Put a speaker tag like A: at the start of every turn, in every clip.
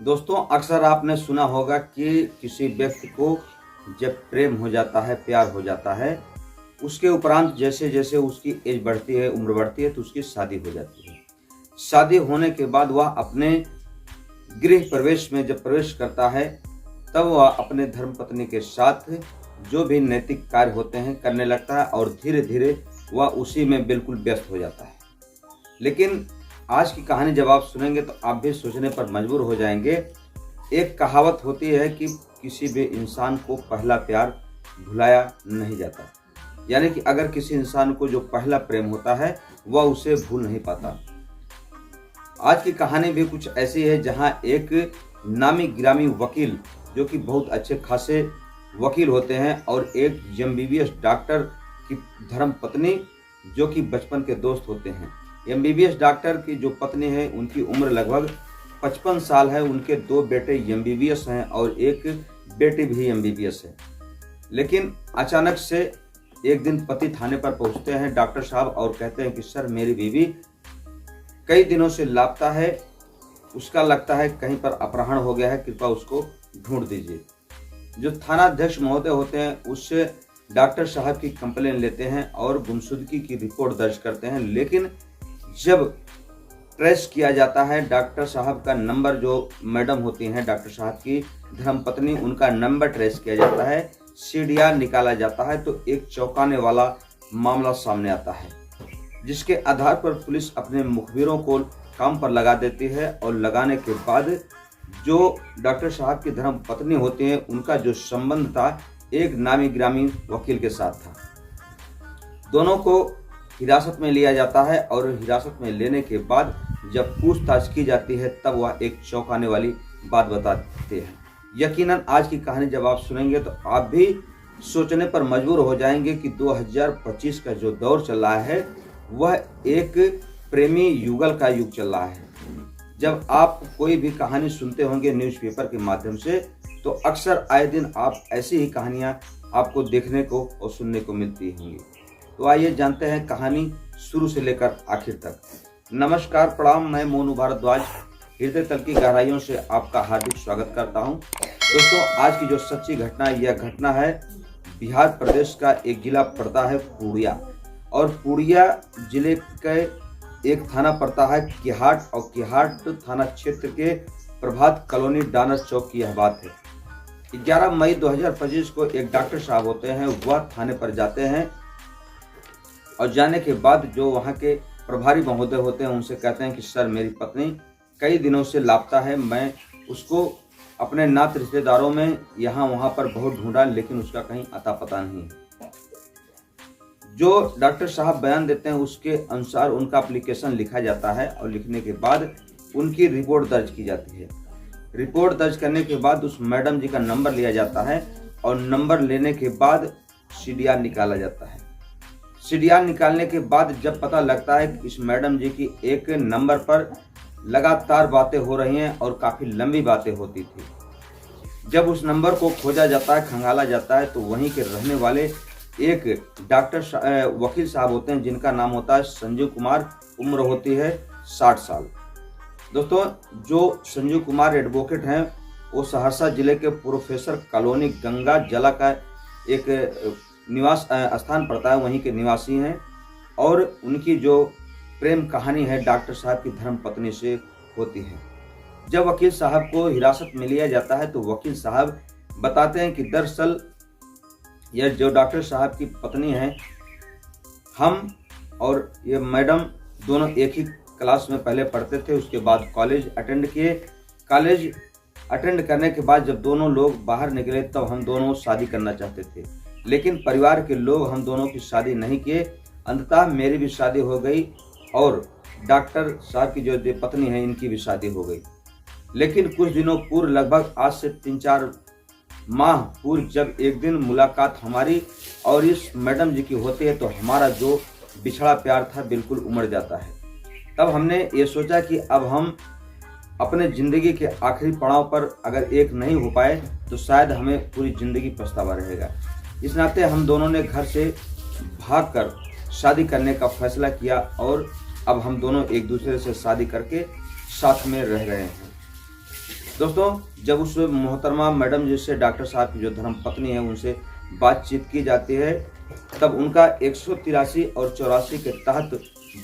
A: दोस्तों, अक्सर आपने सुना होगा कि किसी व्यक्ति को जब प्रेम हो जाता है, प्यार हो जाता है, उसके उपरांत जैसे जैसे उसकी एज बढ़ती है, उम्र बढ़ती है, तो उसकी शादी हो जाती है। शादी होने के बाद वह अपने गृह प्रवेश में जब प्रवेश करता है, तब वह अपने धर्मपत्नी के साथ जो भी नैतिक कार्य होते हैं करने लगता है और धीरे धीरे वह उसी में बिल्कुल व्यस्त हो जाता है। लेकिन आज की कहानी जब आप सुनेंगे तो आप भी सोचने पर मजबूर हो जाएंगे। एक कहावत होती है कि किसी भी इंसान को पहला प्यार भुलाया नहीं जाता, यानी कि अगर किसी इंसान को जो पहला प्रेम होता है वह उसे भूल नहीं पाता। आज की कहानी भी कुछ ऐसी है जहां एक नामी गिरामी वकील, जो कि बहुत अच्छे खासे वकील होते हैं, और एक एमबीबीएस डॉक्टर की धर्मपत्नी जो कि बचपन के दोस्त होते हैं। एमबीबीएस डॉक्टर की जो पत्नी है उनकी उम्र लगभग 55 साल है। उनके 2 बेटे एमबीबीएस हैं और एक बेटी भी एमबीबीएस है। लेकिन अचानक से एक दिन पति थाने पर पहुंचते हैं डॉक्टर साहब और कहते हैं कि सर, मेरी बीवी कई दिनों से लापता है, उसका लगता है कहीं पर अपहरण हो गया है, कृपया उसको ढूंढ दीजिए। जो थाना अध्यक्ष महोदय होते हैं उससे डॉक्टर साहब की कंप्लेन लेते हैं और गुमशुदगी की रिपोर्ट दर्ज करते हैं। लेकिन जब ट्रेस किया जाता है, डॉक्टर साहब का नंबर, जो मैडम होती हैं डॉक्टर साहब की धर्मपत्नी, उनका नंबर ट्रेस किया जाता है, सीडीआर निकाला जाता है, तो एक चौंकाने वाला मामला सामने आता है, जिसके आधार पर पुलिस अपने मुखबिरों को काम पर लगा देती है। और लगाने के बाद जो डॉक्टर साहब की धर्मपत्नी होती हैं उनका जो संबंध था एक नामी गिरामी वकील के साथ था। दोनों को हिरासत में लिया जाता है और हिरासत में लेने के बाद जब पूछताछ की जाती है तब वह एक चौंकाने वाली बात बताते हैं। यकीनन आज की कहानी जब आप सुनेंगे तो आप भी सोचने पर मजबूर हो जाएंगे कि 2025 का जो दौर चल रहा है वह एक प्रेमी युगल का युग चल रहा है। जब आप कोई भी कहानी सुनते होंगे न्यूज़पेपर के माध्यम से, तो अक्सर आए दिन आप ऐसी ही कहानियां आपको देखने को और सुनने को मिलती होंगी। तो आइए जानते हैं कहानी शुरू से लेकर आखिर तक। नमस्कार, प्रणाम, मैं मोनू भारद्वाज हृदय तल की गहराइयों से आपका हार्दिक स्वागत करता हूं। दोस्तों, आज की जो सच्ची घटना है, यह घटना है बिहार प्रदेश का एक जिला पड़ता है पूर्णिया, और पूर्णिया जिले के एक थाना पड़ता है किहाट, और किहाट थाना क्षेत्र के प्रभात कॉलोनी डानर चौक की यह बात है। 11 मई 2025 को एक डॉक्टर साहब होते हैं, वह थाने पर जाते हैं और जाने के बाद जो वहाँ के प्रभारी महोदय होते हैं उनसे कहते हैं कि सर, मेरी पत्नी कई दिनों से लापता है, मैं उसको अपने नात रिश्तेदारों में यहाँ वहाँ पर बहुत ढूंढा, लेकिन उसका कहीं अता पता नहीं। जो डॉक्टर साहब बयान देते हैं उसके अनुसार उनका एप्लीकेशन लिखा जाता है और लिखने के बाद उनकी रिपोर्ट दर्ज की जाती है। रिपोर्ट दर्ज करने के बाद उस मैडम जी का नंबर लिया जाता है और नंबर लेने के बाद सीडीआर निकाला जाता है। सीडीआर निकालने के बाद जब पता लगता है कि इस मैडम जी की एक नंबर पर लगातार बातें हो रही हैं और काफ़ी लंबी बातें होती थी। जब उस नंबर को खोजा जाता है, खंगाला जाता है, तो वहीं के रहने वाले एक डॉक्टर वकील साहब होते हैं जिनका नाम होता है संजीव कुमार, उम्र होती है 60 साल। दोस्तों, जो संजीव कुमार एडवोकेट हैं वो सहरसा जिले के प्रोफेसर कॉलोनी गंगा जला का एक निवास स्थान पड़ता है, वहीं के निवासी हैं, और उनकी जो प्रेम कहानी है डॉक्टर साहब की धर्मपत्नी से होती है। जब वकील साहब को हिरासत में लिया जाता है तो वकील साहब बताते हैं कि दरअसल यह जो डॉक्टर साहब की पत्नी है, हम और ये मैडम दोनों एक ही क्लास में पहले पढ़ते थे, उसके बाद कॉलेज अटेंड किए। कॉलेज अटेंड करने के बाद जब दोनों लोग बाहर निकले तब हम दोनों शादी करना चाहते थे, लेकिन परिवार के लोग हम दोनों की शादी नहीं किए। अंततः मेरी भी शादी हो गई और डॉक्टर साहब की जो पत्नी है इनकी भी शादी हो गई। लेकिन कुछ दिनों पूर्व, लगभग आज से 3-4 माह पूर्व, जब एक दिन मुलाकात हमारी और इस मैडम जी की होती है तो हमारा जो बिछड़ा प्यार था बिल्कुल उमड़ जाता है। तब हमने ये सोचा कि अब हम अपने ज़िंदगी के आखिरी पड़ाव पर अगर एक नहीं हो पाए तो शायद हमें पूरी ज़िंदगी पछतावा रहेगा। इस नाते हम दोनों ने घर से भागकर शादी करने का फैसला किया और अब हम दोनों एक दूसरे से शादी करके साथ में रह रहे हैं। दोस्तों जब उस मोहतरमा मैडम जिससे डॉक्टर साहब की जो धर्म पत्नी है उनसे बातचीत की जाती है, तब उनका 183 और 84 के तहत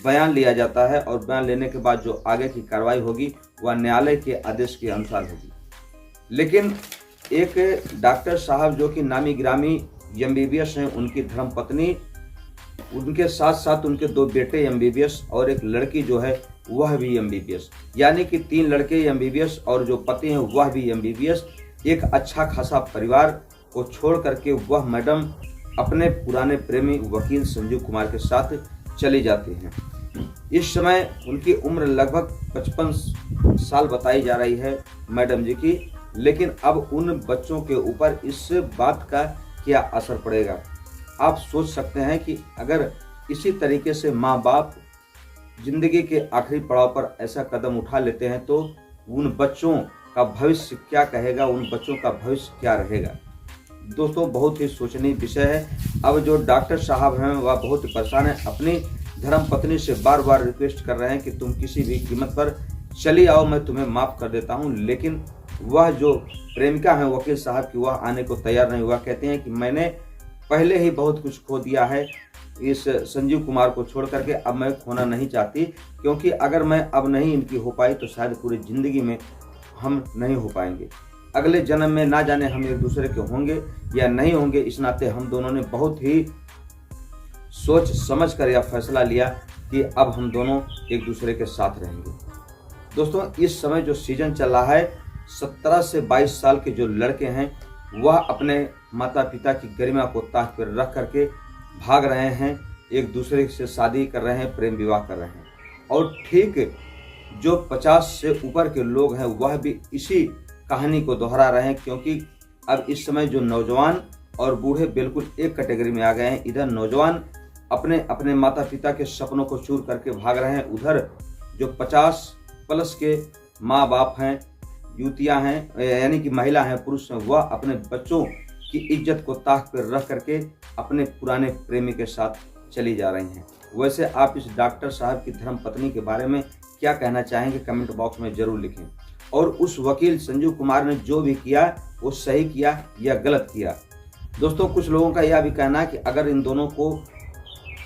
A: बयान लिया जाता है और बयान लेने के बाद जो आगे की कार्रवाई होगी वह न्यायालय के आदेश के अनुसार होगी। लेकिन एक डॉक्टर साहब जो कि नामी गिरामी एमबीबीएस हैं, उनकी धर्म पत्नी, उनके साथ साथ उनके 2 बेटे एमबीबीएस और एक लड़की जो है वह भी एमबीबीएस, यानी कि 3 लड़के एमबीबीएस और जो पति हैं वह भी एमबीबीएस। एक अच्छा खासा परिवार को छोड़ करके वह मैडम अपने पुराने प्रेमी वकील संजीव कुमार के साथ चली जाती हैं। इस समय उनकी उम्र लगभग 55 साल बताई जा रही है मैडम जी की। लेकिन अब उन बच्चों के ऊपर इस बात का क्या असर पड़ेगा? आप सोच सकते हैं कि अगर इसी तरीके से माँ बाप जिंदगी के आखिरी पड़ाव पर ऐसा कदम उठा लेते हैं तो उन बच्चों का भविष्य क्या कहेगा, उन बच्चों का भविष्य क्या रहेगा। दोस्तों बहुत ही सोचनीय विषय है। अब जो डॉक्टर साहब हैं वह बहुत परेशान है, अपनी धर्म पत्नी से बार बार रिक्वेस्ट कर रहे हैं कि तुम किसी भी कीमत पर चली आओ, मैं तुम्हें माफ कर देता हूं। लेकिन वह जो प्रेमिका है वकील साहब की, वह आने को तैयार नहीं हुआ। कहते हैं कि मैंने पहले ही बहुत कुछ खो दिया है इस संजीव कुमार को छोड़ करके, अब मैं खोना नहीं चाहती, क्योंकि अगर मैं अब नहीं इनकी हो पाई तो शायद पूरी जिंदगी में हम नहीं हो पाएंगे। अगले जन्म में ना जाने हम एक दूसरे के होंगे या नहीं होंगे। इस नाते हम दोनों ने बहुत ही सोच समझ कर यह फैसला लिया कि अब हम दोनों एक दूसरे के साथ रहेंगे। दोस्तों इस समय जो सीजन चल रहा है, 17 से 22 साल के जो लड़के हैं वह अपने माता पिता की गरिमा को ताक पर रख करके भाग रहे हैं, एक दूसरे से शादी कर रहे हैं, प्रेम विवाह कर रहे हैं। और ठीक जो 50 से ऊपर के लोग हैं वह भी इसी कहानी को दोहरा रहे हैं, क्योंकि अब इस समय जो नौजवान और बूढ़े बिल्कुल एक कैटेगरी में आ गए हैं। इधर नौजवान अपने अपने माता पिता के सपनों को चूर करके भाग रहे हैं, उधर जो 50 प्लस के माँ बाप हैं, युवतियां हैं, यानी कि महिला हैं, पुरुष हैं, वह अपने बच्चों की इज्जत को ताक पर रख करके अपने पुराने प्रेमी के साथ चली जा रही हैं। वैसे आप इस डॉक्टर साहब की धर्म पत्नी के बारे में क्या कहना चाहेंगे? कमेंट बॉक्स में जरूर लिखें। और उस वकील संजीव कुमार ने जो भी किया वो सही किया या गलत किया? दोस्तों कुछ लोगों का यह भी कहना है कि अगर इन दोनों को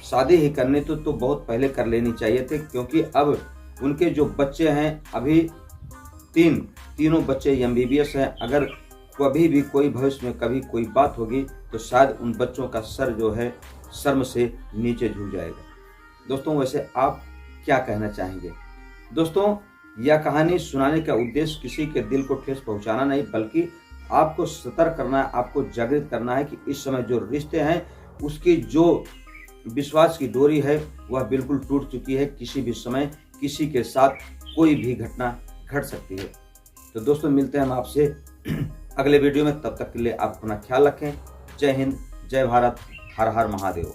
A: शादी ही करनी तो बहुत पहले कर लेनी चाहिए थे, क्योंकि अब उनके जो बच्चे हैं अभी तीनों बच्चे एमबीबीएस हैं। अगर कभी भी कोई भविष्य में कभी कोई बात होगी तो शायद उन बच्चों का सर जो है शर्म से नीचे झुक जाएगा। दोस्तों वैसे आप क्या कहना चाहेंगे? दोस्तों यह कहानी सुनाने का उद्देश्य किसी के दिल को ठेस पहुंचाना नहीं, बल्कि आपको सतर्क करना है, आपको जागृत करना है कि इस समय जो रिश्ते हैं उसकी जो विश्वास की डोरी है वह बिल्कुल टूट चुकी है। किसी भी समय किसी के साथ कोई भी घटना घट सकती है। तो दोस्तों मिलते हैं हम आपसे अगले वीडियो में, तब तक के लिए आप अपना ख्याल रखें। जय हिंद, जय भारत, हर हर महादेव।